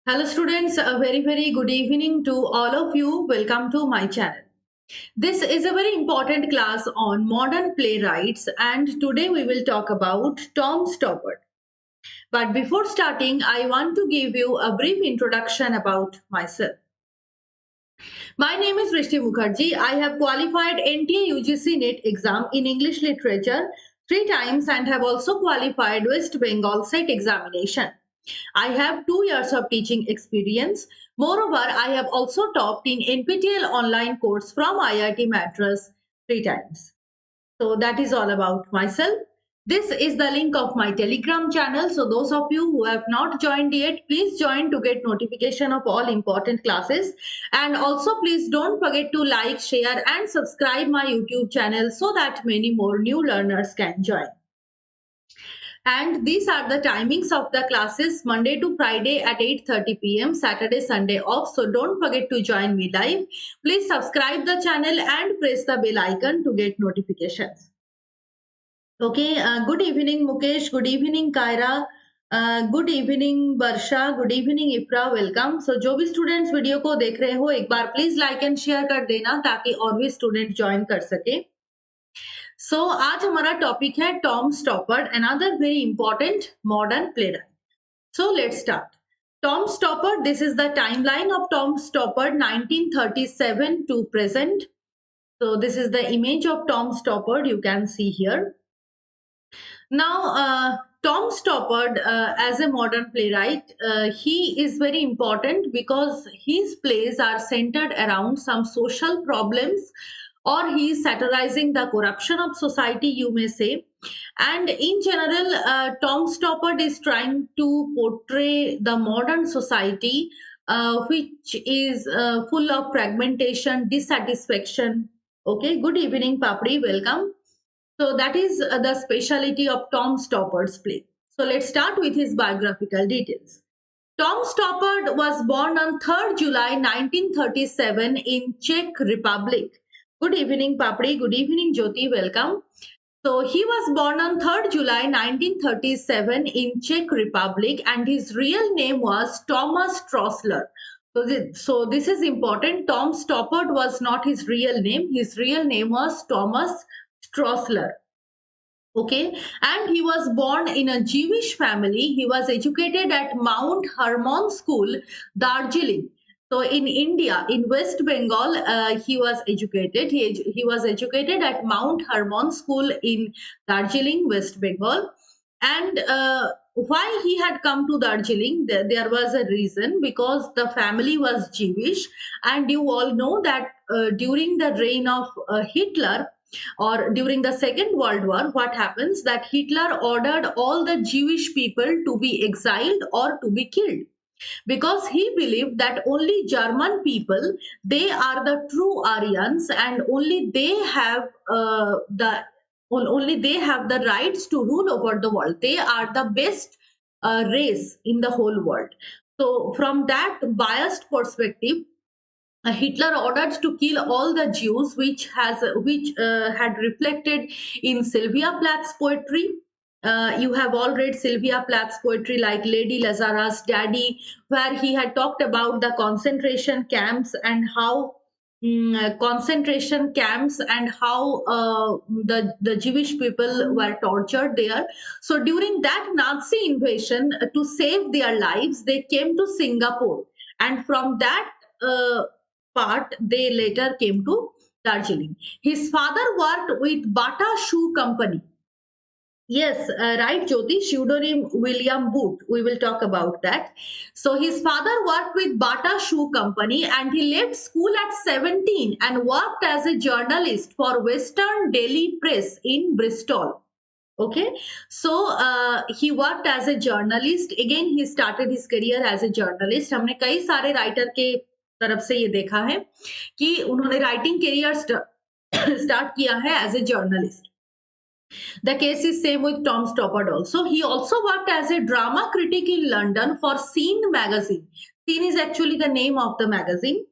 Hello students, a very good evening to all of you. Welcome to my channel. This is a very important class on modern playwrights and today we will talk about Tom Stoppard. But before starting, I want to give you a brief introduction about myself. My name is Rishti Mukherjee. I have qualified NTA UGC NET exam in English literature 3 times and have also qualified West Bengal SET examination. I have 2 years of teaching experience. Moreover, I have also taught in NPTEL online course from IIT Madras 3 times. So that is all about myself. This is the link of my Telegram channel. So those of you who have not joined yet, please join to get notification of all important classes. And also please don't forget to like, share and subscribe my YouTube channel so that many more new learners can join. And these are the timings of the classes: Monday to Friday at 8:30 p.m, Saturday, Sunday off. So don't forget to join me live. Please subscribe the channel and press the bell icon to get notifications. Okay, good evening Mukesh, good evening Kaira, good evening Varsha, good evening Ifra, welcome. So जो भी students video को देख रहे हो एक बार please like and share कर देना ताकि और भी स्टूडेंट ज्वाइन कर सके. सो आज हमारा टॉपिक है Tom स्टॉपर्ड, another very important modern playwright. So let's start. Tom Stoppard, this is the timeline of Tom Stoppard 1937 to present. So this is the image of Tom Stoppard you can see here. Now Tom Stoppard as a modern playwright, he is very important because his plays are centered around some social problems, or he is satirizing the corruption of society, you may say. And in general, Tom Stoppard is trying to portray the modern society, which is full of fragmentation, dissatisfaction. Okay, good evening Papri, welcome. So that is the speciality of Tom Stoppard's play. So let's start with his biographical details. Tom Stoppard was born on 3rd July 1937 in Czech Republic. Good evening, Papri. Good evening, Jyoti. Welcome. So he was born on 3rd July 1937 in Czech Republic and his real name was Thomas Stroessler. So this is important. Tom Stoppard was not his real name. His real name was Thomas Stroessler. Okay, and he was born in a Jewish family. He was educated at Mount Hermon School, Darjeeling. So in India, in West Bengal, he was educated. He was educated at Mount Hermon School in Darjeeling, West Bengal. And why he had come to Darjeeling, there was a reason, because the family was Jewish. And you all know that during the reign of Hitler, or during the Second World War, what happens that Hitler ordered all the Jewish people to be exiled or to be killed, because he believed that only German people, they are the true Aryans, and only they have the rights to rule over the world. They are the best race in the whole world. So from that biased perspective, Hitler ordered to kill all the Jews, which had reflected in Sylvia Plath's poetry. You have all read Sylvia Plath's poetry like Lady Lazarus Daddy, where he had talked about the concentration camps and how concentration camps and how the Jewish people were tortured there. So during that Nazi invasion, to save their lives, they came to Singapore, and from that part they later came to Darjeeling. His father worked with Bata Shoe Company. Yes, right, Jyoti, pseudonym William Booth. We will talk about that. So his father worked with Bata Shoe Company and he left school at 17 and worked as a journalist for Western Daily Press in Bristol. Okay, so he worked as a journalist. Again, he started his career as a journalist. हमने कई सारे writer के तरफ से ये देखा है कि उन्होंने राइटिंग करियर स्टार्ट किया है as a journalist. The case is same with Tom Stoppard also. He also worked as a drama critic in London for Scene magazine. Scene is actually the name of the magazine.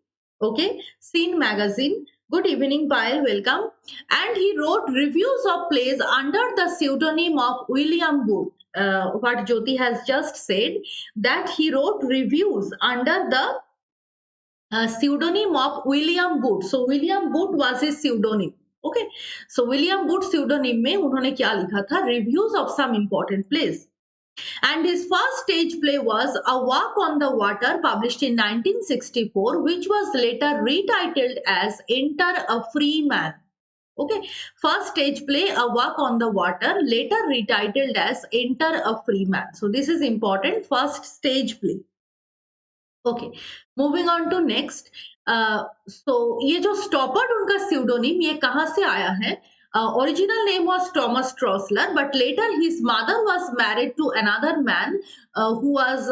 Okay, Scene magazine. Good evening, Payal. Welcome. And he wrote reviews of plays under the pseudonym of William Booth. what Jyoti has just said, that he wrote reviews under the pseudonym of William Booth. So William Booth was his pseudonym. Okay, so William Booth pseudonym में उन्होंने क्या लिखा था? Reviews of some important plays. And his first stage play was A Walk on the Water, published in 1964, which was later retitled as Enter a Free Man. Okay, first stage play, A Walk on the Water, later retitled as Enter a Free Man. So this is important, first stage play. Okay, moving on to next. So ये जो स्टॉपर्ड उनका pseudonym, ये कहाँ से आया है? Original name was Thomas Straussler, but later his mother was married to another man who was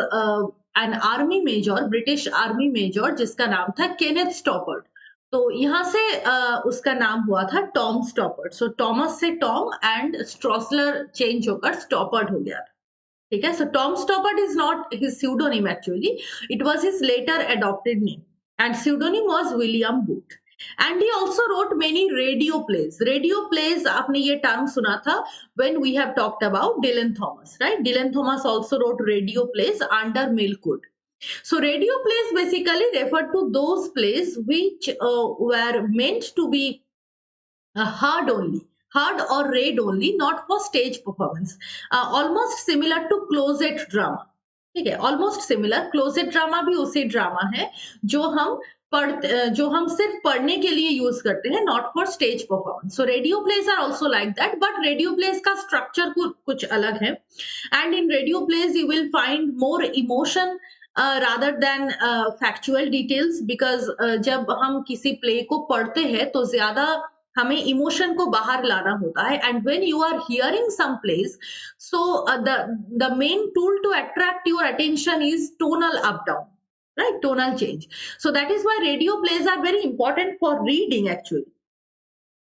an army major, British army major, जिसका नाम था केनेथ स्टॉपर्ड। तो यहाँ से उसका नाम हुआ था टॉम स्टॉपर्ड। सो टॉमस से टॉम एंड स्ट्रॉसलर चेंज होकर स्टॉपर्ड हो गया। ठीक है, so Tom Stoppard is not his pseudonym actually. It was his later adopted name, and pseudonym was William Booth. And he also wrote many radio plays. Radio plays, आपने ये term सुना था when we have talked about Dylan Thomas, right? Dylan Thomas also wrote radio plays under Milkwood. So radio plays basically refer to those plays which were meant to be heard or read only, not for stage performance. Almost similar to closet drama. ठीक है, almost similar. Closet drama भी उसी drama है जो हम सिर्फ पढ़ने के लिए यूज करते हैं, not for stage performance. So radio plays are also like that, but radio plays का स्ट्रक्चर कुछ अलग है। And in radio plays you will find more emotion rather than factual details, because जब हम किसी प्ले को पढ़ते हैं तो ज्यादा हमें इमोशन को बाहर लाना होता है। And when you are hearing some place, so the main tool to attract your attention is tonal up down, right? Tonal change. So that is why radio plays are very important for reading actually,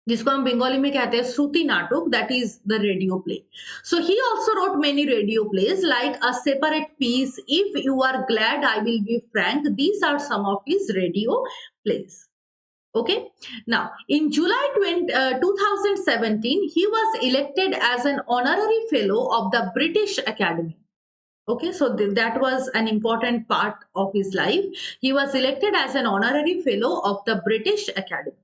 जिसको हम बंगाली में कहते हैं श्रुति नाटक, that is the radio play. So he also wrote many radio plays like a separate piece, if you are glad I will be Frank. These are some of his radio plays. Okay, now in July 2017 he was elected as an honorary fellow of the British Academy. Okay, so that was an important part of his life. He was elected as an honorary fellow of the British Academy.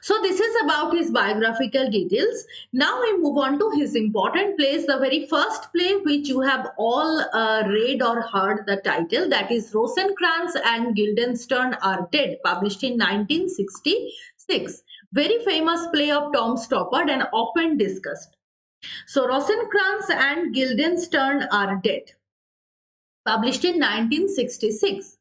So this is about his biographical details. Now we move on to his important plays. The very first play which you have all read or heard the title, that is Rosencrantz and Guildenstern Are Dead, published in 1966. Very famous play of Tom Stoppard and often discussed. So Rosencrantz and Guildenstern Are Dead, published in 1966.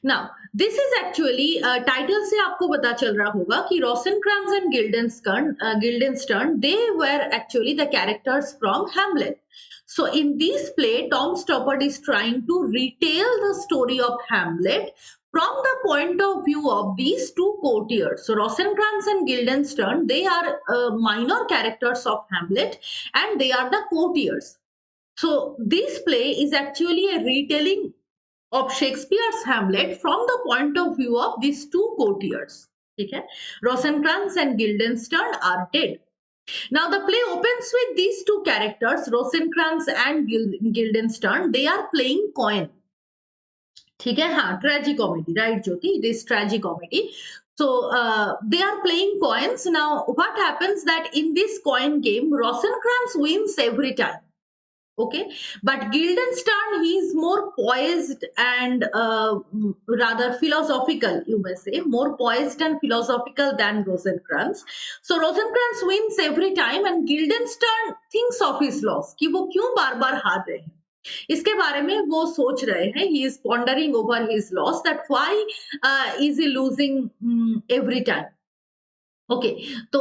Now, this is actually title से आपको पता चल रहा होगा कि Rosencrantz and Guildenstern, they were actually the characters from Hamlet. So in this play, Tom Stoppard is trying to retell the story of Hamlet from the point of view of these two courtiers. So Rosencrantz and Guildenstern, they are minor characters of Hamlet, and they are the courtiers. So this play is actually a retelling of Shakespeare's Hamlet from the point of view of these two courtiers. Okay? Rosencrantz and Guildenstern Are Dead. Now the play opens with these two characters, Rosencrantz and Guildenstern. They are playing coin. ठीक है, हाँ, tragicomedy, right, Jyoti? It is tragicomedy. So they are playing coins. Now what happens that in this coin game, Rosencrantz wins every time. Okay, but Guildenstern, he is more poised and rather philosophical, you may say, more poised and philosophical than Rosencrantz. So Rosencrantz wins every time and Guildenstern thinks of his loss, कि वो क्यों बार-बार हार रहे हैं, इसके बारे में वो सोच रहे हैं। He is pondering over his loss, that why is he losing every time. Okay, तो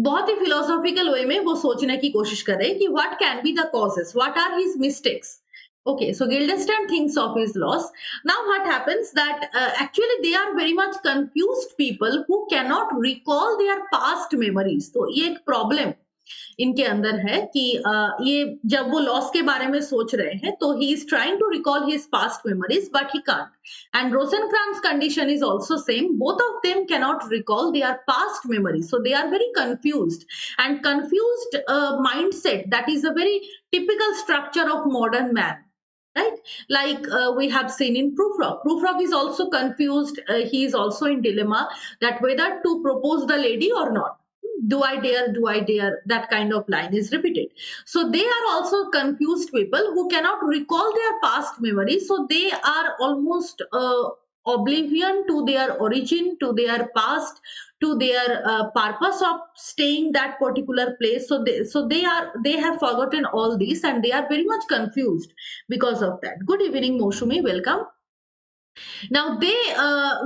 बहुत ही फिलोसॉफिकल वे में वो सोचने की कोशिश कर रहे हैं कि what can be the causes, what are his mistakes. Okay, so Guildenstern thinks of his loss. Now what happens that actually they are very much confused people who cannot recall their past memories. तो ये एक problem इनके अंदर है कि ये जब वो लॉस के बारे में सोच रहे हैं तो he is trying to recall his past memories but he can't and Rosencrantz condition is also same. Both of them cannot recall their past memories, so they are very confused, and confused mindset, that is a very typical structure of modern man, right? Like we have seen in Prufrock. Prufrock is also confused. He is also in dilemma that whether to propose the lady or not. Do I dare? Do I dare? That kind of line is repeated. So they are also confused people who cannot recall their past memories. So they are almost oblivion to their origin, to their past, to their purpose of staying that particular place. So they have forgotten all this and they are very much confused because of that. Good evening, Moshumi. Welcome. Now they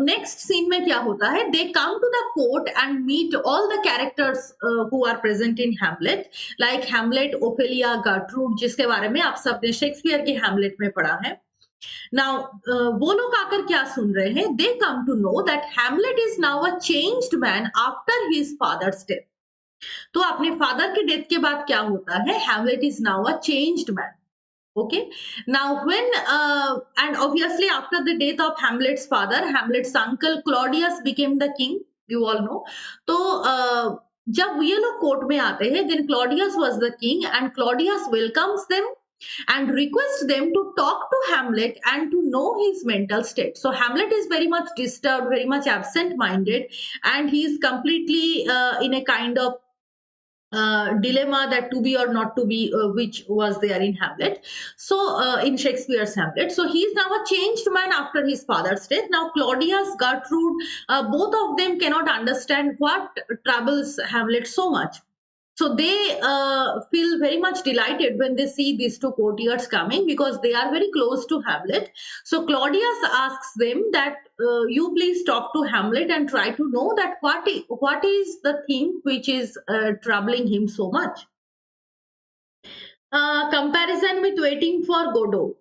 next scene में क्या होता है? They come to the court and meet all the characters who are present in Hamlet, like Hamlet, Ophelia, Gertrude, जिसके बारे में आप सबने Shakespeare के Hamlet में पढ़ा है. Now वो लोग आकर क्या सुन रहे हैं? They come to know that Hamlet is now a changed man after his father's death. तो अपने फादर के डेथ के बाद क्या होता है? Hamlet is now a changed man. Okay. Now, and obviously after the death of Hamlet's father, Hamlet's uncle Claudius became the king. You all know. तो जब ये लोग कोर्ट में आते हैं, then Claudius was the king, and Claudius welcomes them and requests them to talk to Hamlet and to know his mental state. So Hamlet is very much disturbed, very much absent-minded, and he is completely in a kind of dilemma that to be or not to be, which was there in Hamlet. So in Shakespeare's Hamlet. So he is now a changed man after his father's death. Now Claudius, Gertrude, both of them cannot understand what troubles Hamlet so much. So they feel very much delighted when they see these two courtiers coming because they are very close to Hamlet. So Claudius asks them that you please talk to Hamlet and try to know that what is the thing which is troubling him so much. Comparison with Waiting for Godot.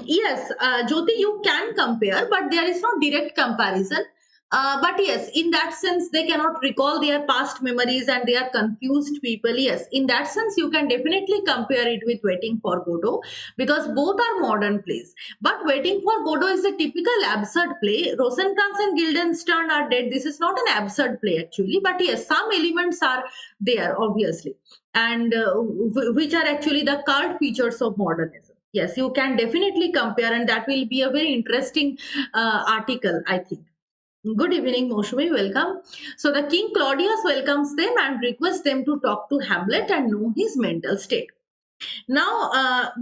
Yes, Jyoti, you can compare, but there is no direct comparison. But yes, in that sense, they cannot recall their past memories and they are confused people. Yes, in that sense, you can definitely compare it with Waiting for Godot because both are modern plays. But Waiting for Godot is a typical absurd play. Rosencrantz and Guildenstern are dead. This is not an absurd play actually, but yes, some elements are there, obviously, and which are actually the cult features of modernism. Yes, you can definitely compare, and that will be a very interesting article, I think. Good evening, Moshmi. Welcome. So the King Claudius welcomes them and requests them to talk to Hamlet and know his mental state. Now,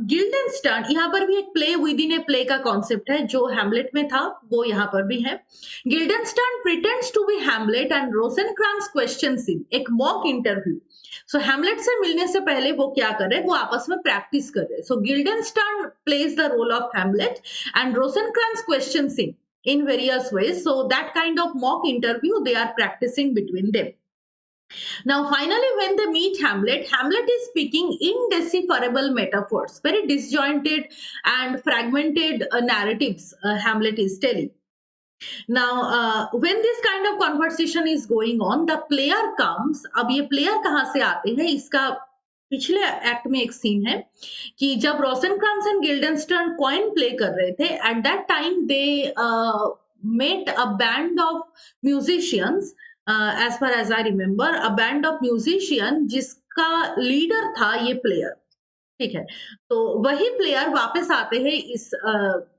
Guildenstern, यहाँ पर भी एक play within a play का concept है जो Hamlet में था, वो यहाँ पर भी है. Guildenstern pretends to be Hamlet and Rosencrantz questions him. एक mock interview. So Hamlet से मिलने से पहले वो क्या कर रहे हैं? वो आपस में practice कर रहे हैं. So Guildenstern plays the role of Hamlet and Rosencrantz questions him in various ways. So that kind of mock interview they are practicing between them. Now, finally, when they meet Hamlet, Hamlet is speaking indecipherable metaphors, very disjointed and fragmented narratives Hamlet is telling. Now, when this kind of conversation is going on, the player comes. अब ये player कहाँ से आते हैं? इसका पिछले act में एक सीन है कि जब Rosencrantz and Guildenstern coin play कर रहे थे, at that time they met a band of musicians, as far as I remember, a band of musician जिसका लीडर था ये प्लेयर. ठीक है, तो वही प्लेयर वापस आते हैं इस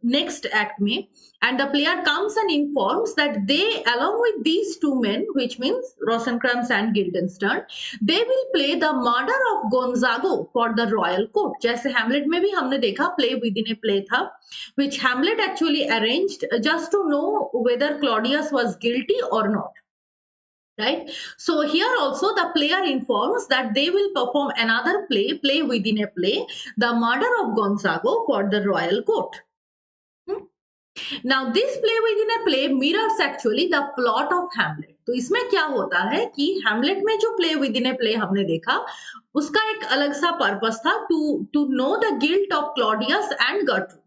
नेक्स्ट एक्ट में, and the player comes and informs that they, along with these two men, which means Rosencrantz and Guildenstern, they will play the murder of Gonzago for the royal court. जैसे Hamlet में भी हमने देखा play within a play था, which Hamlet actually arranged just to know whether Claudius was guilty or not. Right? So here also the player informs that they will perform another play within a play, the murder of Gonzago for the royal court. Now this play within a play mirrors actually the plot of Hamlet. तो इसमें क्या होता है कि Hamlet में जो play within a play हमने देखा, उसका एक अलग सा पर्पस था to know the guilt of Claudius and Gertrude.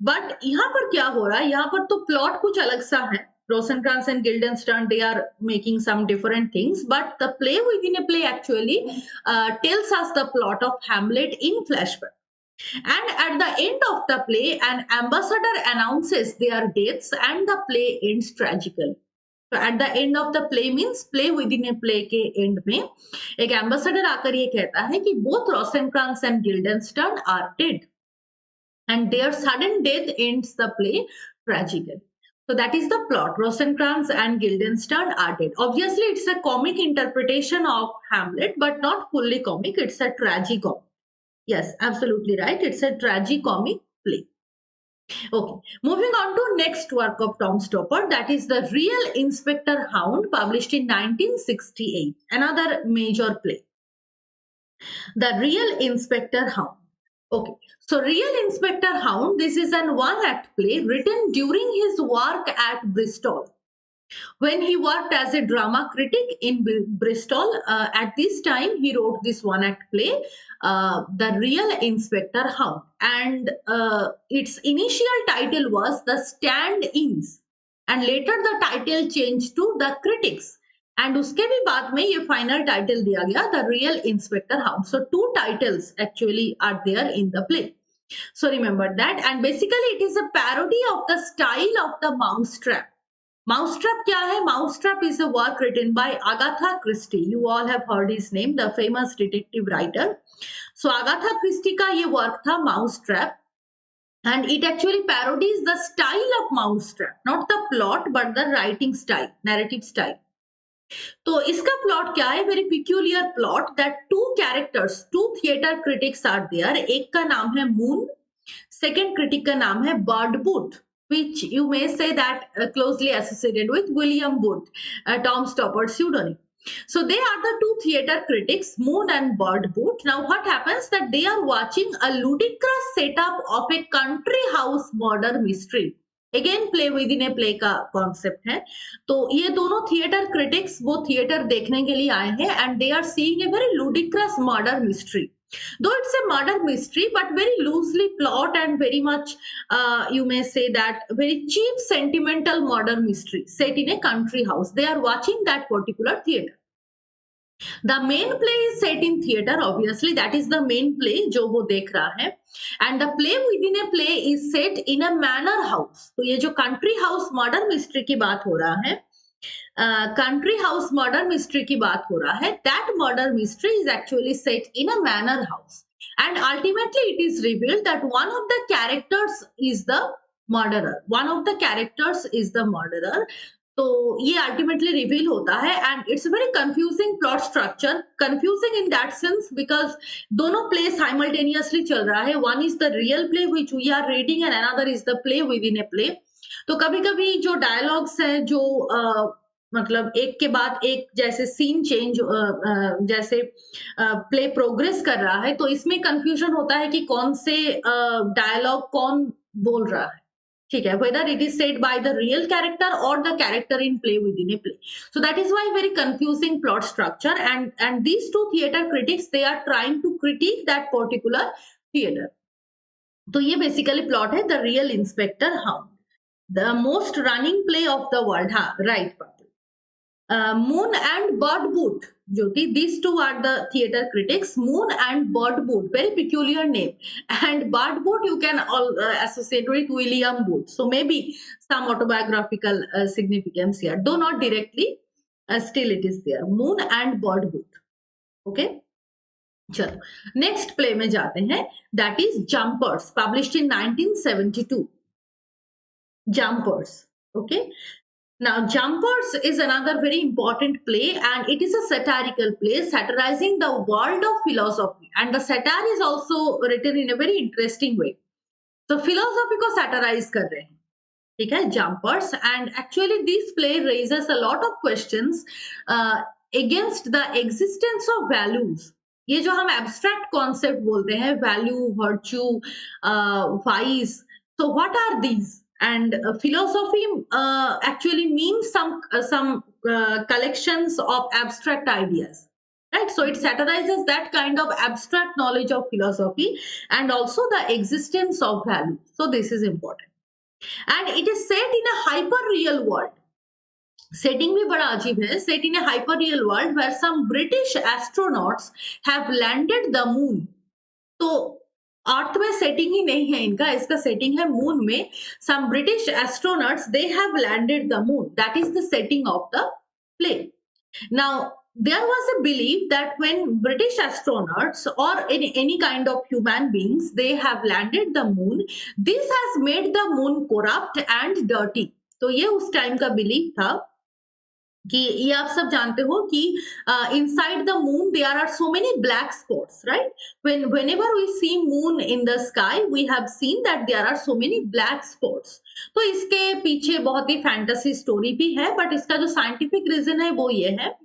But यहाँ पर क्या हो रहा है? यहाँ पर तो प्लॉट कुछ अलग सा है. Rosencrantz and Guildenstern, they are making some different things, but the play within a play actually tells us the plot of Hamlet in flashback. And at the end of the play, an ambassador announces their deaths and the play ends tragically. तो at the end of the play means play within a play के end में एक ambassador आकर ये कहता है कि both Rosencrantz and Guildenstern are dead and their sudden death ends the play tragically. So that is the plot. Rosencrantz and Guildenstern are dead. Obviously, it's a comic interpretation of Hamlet, but not fully comic. It's a tragicomic. Yes, absolutely right. It's a tragicomic play. Okay, moving on to next work of Tom Stoppard, that is The Real Inspector Hound, published in 1968. Another major play. The Real Inspector Hound. Okay, so Real Inspector Hound, this is an one-act play written during his work at Bristol. When he worked as a drama critic in Bristol, at this time he wrote this one-act play, The Real Inspector Hound, and its initial title was The Stand-ins, and later the title changed to The Critics. And उसके भी बाद में ये final title दिया गया the Real Inspector Hound so two titles actually are there in the play so remember that and basically it is a parody of the style of the Mousetrap. Mousetrap क्या है? Mousetrap is a work written by Agatha Christie. You all have heard his name, the famous detective writer. So Agatha Christie का ये work था Mousetrap, and it actually parodies the style of Mousetrap, not the plot but the writing style, narrative style. तो इसका plot क्या है? Very peculiar plot that two characters, two theatre critics are there. एक का नाम है moon, second critic का नाम है bird booth, which you may say that closely associated with William Booth, Tom Stoppard's pseudonym. So they are the two theater critics, Moon and Bird Booth. Now what happens that they are watching a ludicrous setup of a country house murder mystery. Again play within a play का concept है. तो ये दोनों theatre critics वो theatre देखने के लिए आए हैं and they are seeing a very ludicrous murder mystery. Though it's a murder mystery, but very loosely plot and very much, you may say that very cheap sentimental murder mystery set in a country house. They are watching that particular theater. The main play is set in theater, obviously that is the main play जो वो देख रहा है, and the play within a play is set in a manor house. तो ये जो country house murder mystery की बात हो रहा है, country house murder mystery की बात हो रहा है, that murder mystery is actually set in a manor house, and ultimately it is revealed that one of the characters is the murderer. One of the characters is the murderer. तो ये ultimately reveal होता है and it's very confusing plot structure. Confusing in that sense because दोनों play simultaneously चल रहा है. One is the real play which we are reading and another is the play within a play. तो कभी कभी जो dialogues है जो मतलब एक के बाद एक जैसे सीन चेंज जैसे प्ले प्रोग्रेस कर रहा है, तो इसमें कंफ्यूजन होता है कि कौन से डायलॉग कौन बोल रहा है. ठीक है, whether it is said by the real character or the character in play within a play. So that is why very confusing plot structure, and these two theater critics, they are trying to critique that particular theater. तो ये basically plot है The Real Inspector Hound, the most running play of the world. हाँ, right. Moon and Bird Booth, Jyoti, these two are the theater critics. Moon and Bird Booth, very peculiar name. And Bird Booth you can all associate with William Booth. So maybe some autobiographical significance here, though not directly. Still it is there. Moon and Bird Booth. Okay. चलो next play में जाते हैं. That is jumpers, published in 1972. Jumpers. Okay. Now, Jumpers is another very important play, and it is a satirical play satirizing the world of philosophy. And the satire is also written in a very interesting way. So, philosophy को satirize कर रहे हैं. ठीक है, Jumpers, and actually this play raises a lot of questions against the existence of values. ये जो हम abstract concept बोलते हैं, value, virtue, vice. So, what are these? And philosophy actually means some collections of abstract ideas, right? So it satirizes that kind of abstract knowledge of philosophy and also the existence of value. So this is important, and it is set in a hyper real world. Setting भी बड़ा अजीब है. Set in a hyper real world where some British astronauts have landed the moon. तो earth में setting ही नहीं है इनका, इसका सेटिंग है मून में. Some British astronauts they have landed the moon. That is the setting of the play. Now, there was a belief that when British astronauts or any kind of human beings, they have landed the moon, this has made the moon corrupt and dirty. तो ये उस time का belief था कि ये आप सब जानते हो कि inside the moon there are so many black spots, right? Whenever we see moon in the sky, we have seen that there are so many black spots. तो इसके पीछे बहुत ही फैंटेसी स्टोरी भी है, बट इसका जो साइंटिफिक रीजन है वो ये है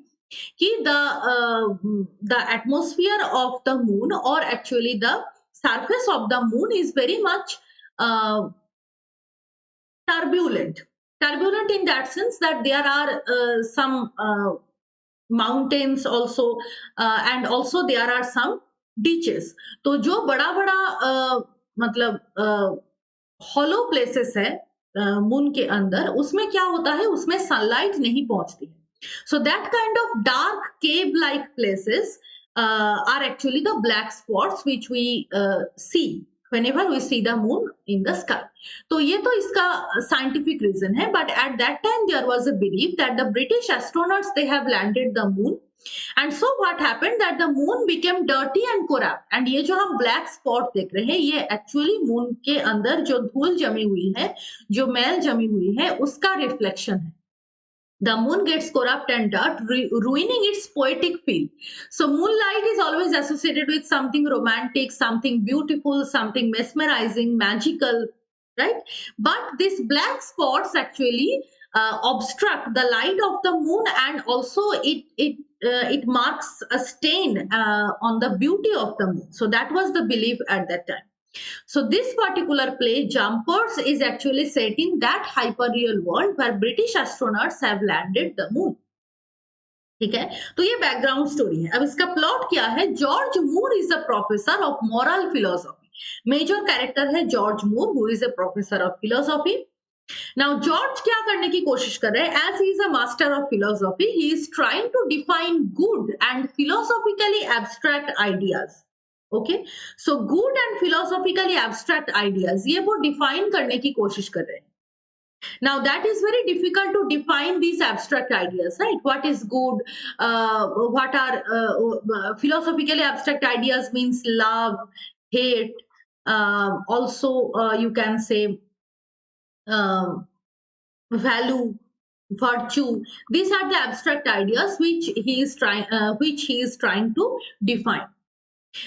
कि the atmosphere of the moon, or actually the surface of the moon, is very much uh, turbulent. Turbulent in that sense that there are some mountains also, and also there are some ditches. तो जो बड़ा बड़ा मतलब hollow places है moon के अंदर, उसमें क्या होता है, उसमें सनलाइट नहीं पहुंचती है. So that kind of dark cave-like places are actually the black spots which we see whenever we see the moon in the sky. तो ये तो इसका scientific reason है, but at that time there was a belief that the British astronauts, they have landed the moon, and so what happened that the moon became dirty and corrupt. And ये जो हम black spot देख रहे हैं, ये actually moon के अंदर जो धूल जमी हुई है, जो मैल जमी हुई है, उसका reflection है. The moon gets corrupt and dirt, ruining its poetic feel. So moonlight is always associated with something romantic, something beautiful, something mesmerizing, magical, right? But these black spots actually obstruct the light of the moon, and also it marks a stain on the beauty of the moon. So that was the belief at that time. So this particular play, Jumpers, is actually set in that hyperreal world where British astronauts have landed the moon. ठीक है, तो ये background story है. अब इसका plot क्या है? George Moore is a professor of moral philosophy. Major character है George Moore, who is a professor of philosophy. Now George क्या करने की कोशिश कर रहे हैं? As he is a master of philosophy, he is trying to define good and philosophically abstract ideas. Okay, so good and philosophically abstract ideas, ये वो define करने की कोशिश कर रहे हैं. Now that is very difficult to define these abstract ideas, right? What is good? What are philosophically abstract ideas? Means love, hate. Also, you can say value, virtue. These are the abstract ideas which he is trying to define.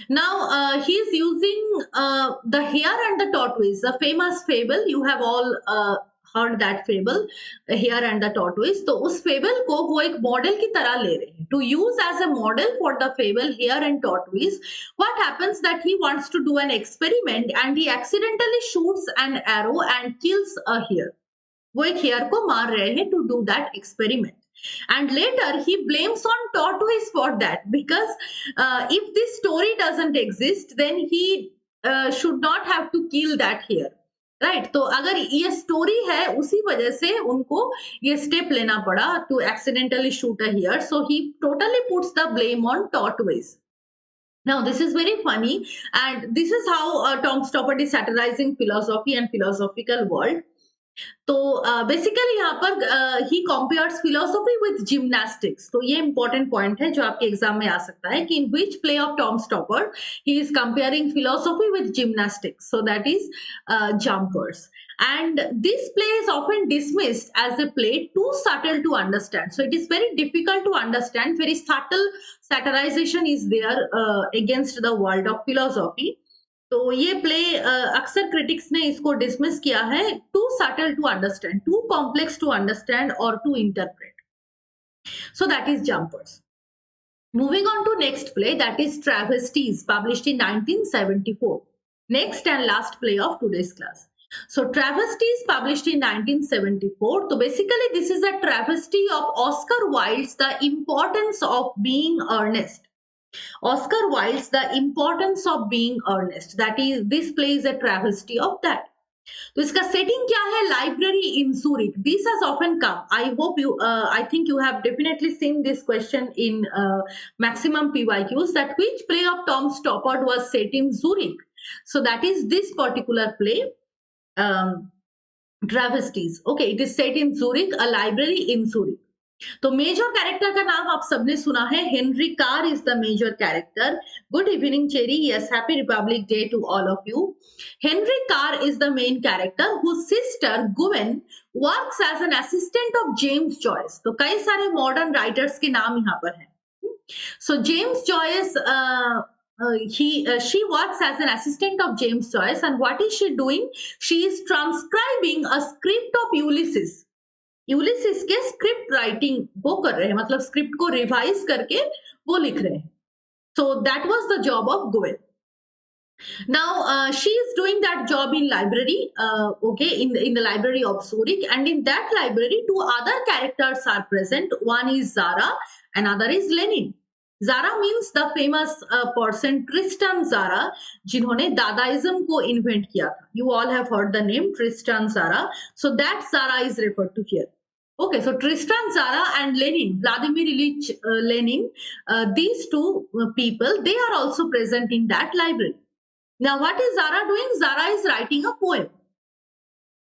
Now he is using the hare and the tortoise, a famous fable. You have all heard that fable, hare and the tortoise. तो उस fable को वो एक model की तरह ले रहे हैं. To use as a model for the fable hare and tortoise, what happens that he wants to do an experiment and he accidentally shoots an arrow and kills a hare. वो एक hare को मार रहे हैं to do that experiment. And later he blames on tortoise for that, because if this story doesn't exist, then he should not have to kill that hare, right? तो अगर ये story है, उसी वजह से उनको ये स्टेप लेना पड़ा to accidentally shoot a hare. So he totally puts the blame on tortoise. Now this is very funny, and this is how Tom Stoppard is satirizing philosophy and philosophical world. तो basically यहाँ पर he compares philosophy with gymnastics. तो ये important point है जो आपके exam में आ सकता है कि in which play of Tom Stoppard he is comparing philosophy with gymnastics. So that is Jumpers. And this play is often dismissed as a play too subtle to understand. So it is very difficult to understand. Very subtle satirization is there against the world of philosophy. तो ये play अक्सर critics ने इसको dismiss किया है, too subtle to understand, too complex to understand और to interpret. So that is Jumpers. Moving on to next play, that is Travesties, published in 1974. Next and last play of today's class. So Travesties, published in 1974. So basically this is a travesty of Oscar Wilde's The Importance of Being Earnest. Oscar Wilde's The Importance of Being Earnest. That is, this play is a travesty of that. तो इसका setting क्या है? Library in Zurich. This has often come. I hope you, I think you have definitely seen this question in maximum PYQs, that which play of Tom Stoppard was set in Zurich. So that is this particular play, um, Travesties. Okay, it is set in Zurich, a library in Zurich. तो major character का नाम आप सबने सुना है, Henry Carr is the major character. Good evening Cherry, yes, happy Republic Day to all of you. Henry Carr is the main character whose sister Gwen works as an assistant of James Joyce. तो कई सारे modern writers के नाम यहाँ पर हैं. So James Joyce, she works as an assistant of James Joyce, and what is she doing? She is transcribing a script of Ulysses. Ulysses के script writing वो कर रहे हैं, मतलब स्क्रिप्ट को रिवाइज करके वो लिख रहे हैं. So that was the job of Goyal. Now she is doing that job in library, okay, in the library of Zurich, and in that library two other characters are present. One is Zara, another is Lenin. Zara means the famous person Tristan Zara, जिन्होंने दादाइज्म को invent किया था. You all have heard the name Tristan Zara. So that Zara is referred to here. Okay, so Tristan Zara and Lenin, Vladimir Ilyich Lenin, these two people, they are also present in that library. Now, what is Zara doing? Zara is writing a poem.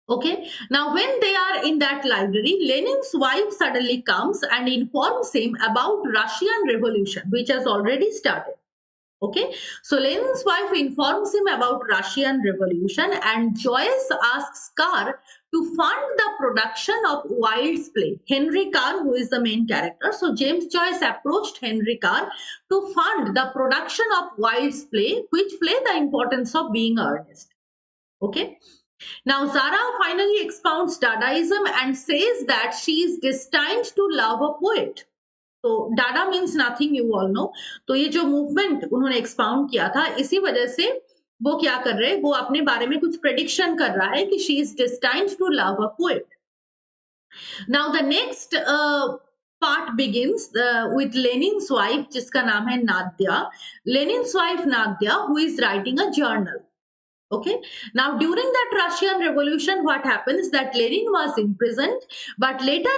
Okay. Now, when they are in that library, Lenin's wife suddenly comes and informs him about Russian Revolution, which has already started. Okay. So, Lenin's wife informs him about Russian Revolution, and Joyce asks Carr to fund the production of Wilde's play. Henry Carr, who is the main character. So, James Joyce approached Henry Carr to fund the production of Wilde's play, which play the importance of being earnest. Okay. Now, Zara finally expounds Dadaism and says that she is destined to love a poet. तो Dada means nothing, you all know. तो ये जो movement उन्होंने expound किया था, इसी वजह से वो क्या कर रहे हैं, वो अपने बारे में कुछ प्रेडिक्शन कर रहा है कि she is destined to love a poet. Now the next part begins with Lenin's wife, जिसका नाम है नाद्या. Lenin's wife Nadya, who is writing a journal. Okay. Now, during that Russian Revolution, what happens that Lenin was imprisoned, but later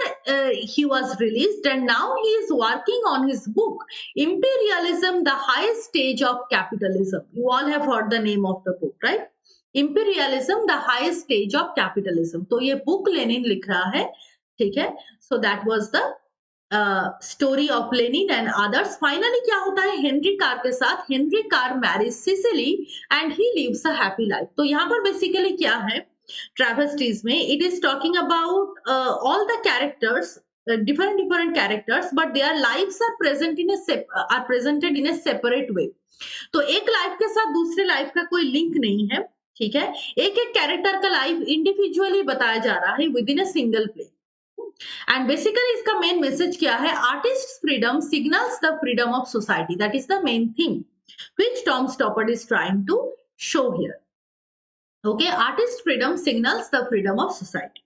he was released, and now he is working on his book, Imperialism, the Highest Stage of Capitalism. You all have heard the name of the book, right? Imperialism, the Highest Stage of Capitalism. तो ये book Lenin लिख रहा है, ठीक है? So that was the story of Lenin and others. Finally क्या होता है हेनरी कार के साथ? Henry Carr marries Cecily and he lives a happy life. तो यहाँ पर बेसिकली क्या है ट्रेवेस्टीज में, it is talking about all the characters, different characters, but their lives are presented in a separate way. तो एक लाइफ के साथ दूसरे लाइफ का कोई लिंक नहीं है, ठीक है? एक एक कैरेक्टर का लाइफ इंडिविजुअली बताया जा रहा है within a single play. And basically इसका मेन मैसेज क्या है? Artist freedom signals the freedom of society. That is the main thing which Tom Stoppard is trying to show here. Okay, artist freedom signals the freedom of society.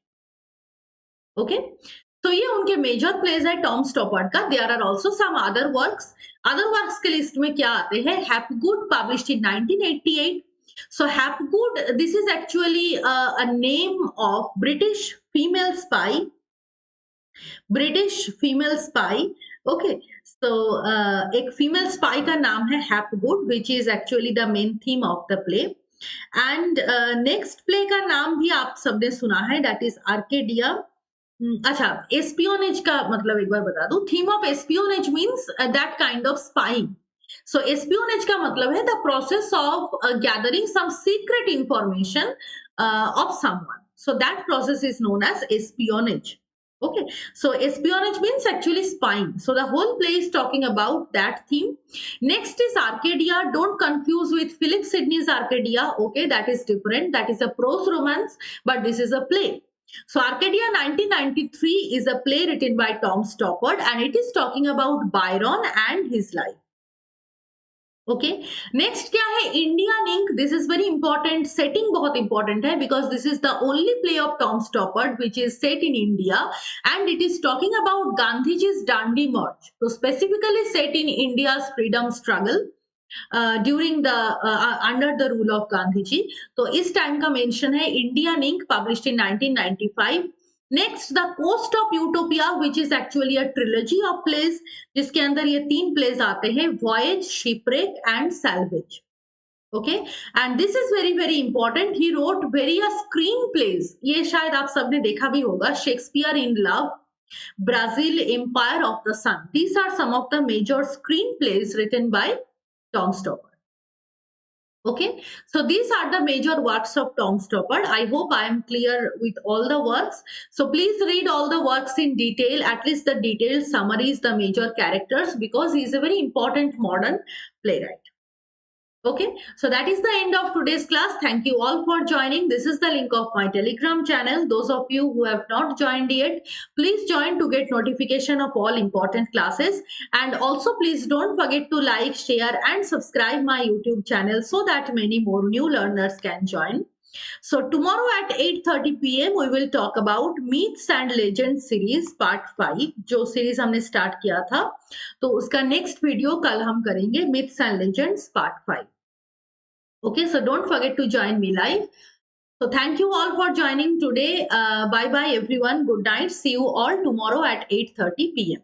Okay, तो ये उनके major plays है Tom Stoppard का. There are also some other works. Other works के list में क्या आते हैं? Hapgood, published in 1988. So Hapgood, this is actually a name of British female spy. Okay, so एक फीमेल स्पाई का नाम है Hapgood, which is actually the main theme of the play. And next play का नाम भी आप सबने सुना है, दैट इज आर्केडिया. अच्छा, एस्पियोनेज का मतलब एक बार बता दूं. Theme of espionage means that kind of spying. So espionage का मतलब है the process of gathering some secret information of someone. So that process is known as espionage. Okay, so espionage means actually spying. So the whole play is talking about that theme. Next is Arcadia. Don't confuse with Philip Sidney's Arcadia. Okay, that is different. That is a prose romance, but this is a play. So Arcadia 1993 is a play written by Tom Stoppard, and it is talking about Byron and his life. Okay, next क्या है? Indian Ink. This is very important. Setting बहुत important है because this is the only play of Tom Stoppard which is set in India, and it is talking about Gandhiji's Dandi March. तो specifically set in India's freedom struggle. During the under the rule of Gandhi ji. तो इस time का mention है Indian Ink published in 1995। Next the coast of utopia which is actually a trilogy of place, जिसके अंदर ये 3 place आते हैं, voyage, shipwreck and salvage. Okay, and this is very very important, he wrote various screen place, ये शायद आप सबने देखा भी होगा, Shakespeare in love, Brazil, Empire of the Sun. These are some of the major screenplays written by Tom Stoppard. Okay, so these are the major works of Tom Stoppard. I hope I am clear with all the works. So please read all the works in detail, at least the detailed summaries, the major characters, because he is a very important modern playwright. Okay, so that is the end of today's class. Thank you all for joining. This is the link of my Telegram channel. Those of you who have not joined yet, please join to get notification of all important classes. And also please don't forget to like, share and subscribe my YouTube channel so that many more new learners can join. So tomorrow at 8:30 p.m. we will talk about Myths and Legends series part 5, जो series हमने start किया था, तो उसका next video कल हम करेंगे Myths and Legends part 5. Okay, so don't forget to join me live. So thank you all for joining today. Bye bye everyone. Good night. See you all tomorrow at 8:30 p.m.